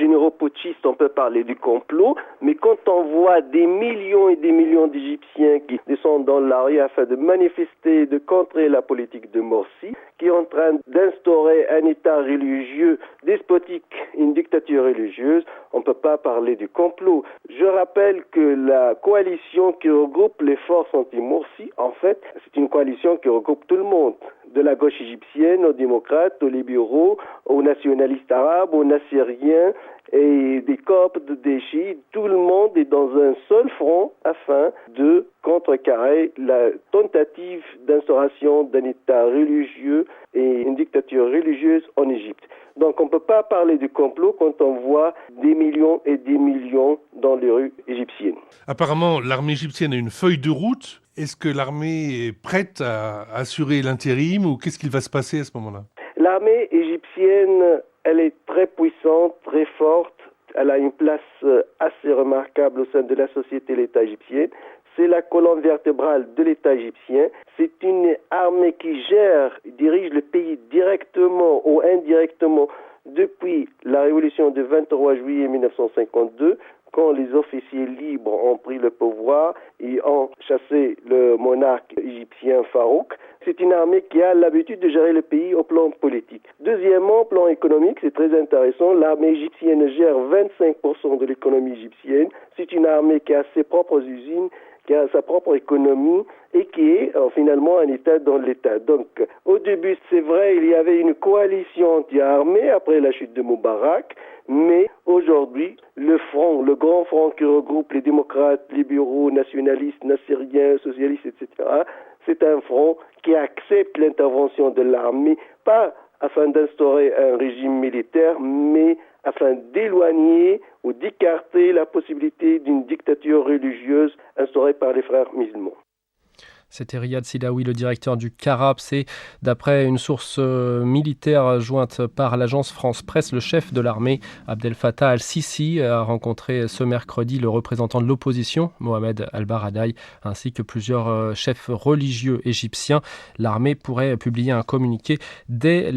généraux putschistes, on peut parler du complot, mais quand on voit des millions et des millions d'Égyptiens qui descendent dans la rue afin de manifester, de contrer la politique de Morsi, qui est en train d'instaurer un État religieux despotique, une dictature religieuse, on ne peut pas parler du complot. Je rappelle que la coalition qui regroupe les forces anti-Morsi, en fait, c'est une coalition qui regroupe tout le monde, de la gauche égyptienne aux démocrates, aux libéraux, aux nationalistes arabes, aux nassériens et des coptes, des chiites. Tout le monde est dans un seul front afin de contrecarrer la tentative d'instauration d'un État religieux et une dictature religieuse en Égypte. Donc on ne peut pas parler du complot quand on voit des millions et des millions dans les rues égyptiennes. Apparemment, l'armée égyptienne a une feuille de route. Est-ce que l'armée est prête à assurer l'intérim ou qu'est-ce qu'il va se passer à ce moment-là? L'armée égyptienne, elle est très puissante, très forte. Elle a une place assez remarquable au sein de la société de l'État égyptien. C'est la colonne vertébrale de l'État égyptien. C'est une armée qui dirige le pays directement ou indirectement depuis la révolution du 23 juillet 1952, quand les officiers libres ont pris le pouvoir et ont chassé le monarque égyptien Farouk. C'est une armée qui a l'habitude de gérer le pays au plan politique. Deuxièmement, au plan économique, c'est très intéressant. L'armée égyptienne gère 25% de l'économie égyptienne. C'est une armée qui a ses propres usines, qui a sa propre économie et qui est finalement un État dans l'État. Donc, au début, c'est vrai, il y avait une coalition anti-armée après la chute de Moubarak, mais aujourd'hui, le grand front qui regroupe les démocrates, libéraux, nationalistes, nassériens, socialistes, etc., c'est un front qui accepte l'intervention de l'armée, pas afin d'instaurer un régime militaire, mais afin d'éloigner ou d'écarter la possibilité d'une dictature religieuse instaurée par les frères musulmans. C'était Riyad Silaoui, le directeur du CARAP. C'est, d'après une source militaire jointe par l'agence France Presse, le chef de l'armée, Abdel Fattah al-Sisi, a rencontré ce mercredi le représentant de l'opposition, Mohamed al-Baradei, ainsi que plusieurs chefs religieux égyptiens. L'armée pourrait publier un communiqué dès